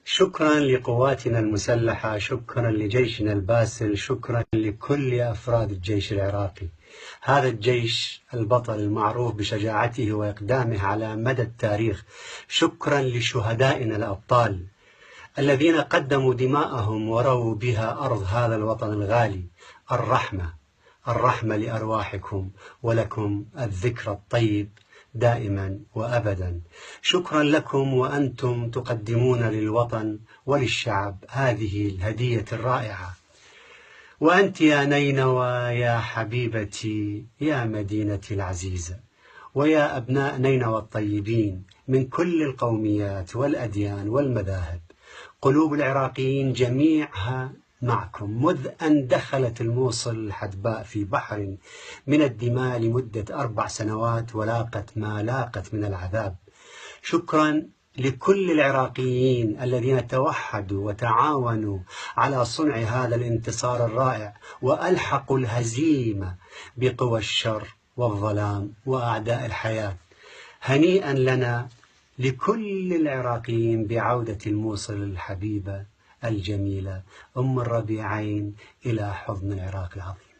شكرا لقواتنا المسلحة، شكرا لجيشنا الباسل، شكرا لكل أفراد الجيش العراقي. هذا الجيش البطل المعروف بشجاعته وإقدامه على مدى التاريخ. شكرا لشهدائنا الأبطال الذين قدموا دماءهم ورووا بها أرض هذا الوطن الغالي. الرحمة لأرواحكم، ولكم الذكر الطيب دائما وأبدا. شكرا لكم وأنتم تقدمون للوطن وللشعب هذه الهدية الرائعة. وأنت يا نينوى يا حبيبتي يا مدينتي العزيزة، ويا أبناء نينوى الطيبين من كل القوميات والأديان والمذاهب، قلوب العراقيين جميعها معكم منذ أن دخلت الموصل الحدباء في بحر من الدماء لمدة 4 سنوات ولاقت ما لاقت من العذاب. شكرا لكل العراقيين الذين توحدوا وتعاونوا على صنع هذا الانتصار الرائع وألحقوا الهزيمة بقوى الشر والظلام وأعداء الحياة. هنيئا لنا لكل العراقيين بعودة الموصل الحبيبة الجميلة أم الربيعين إلى حضن العراق العظيم.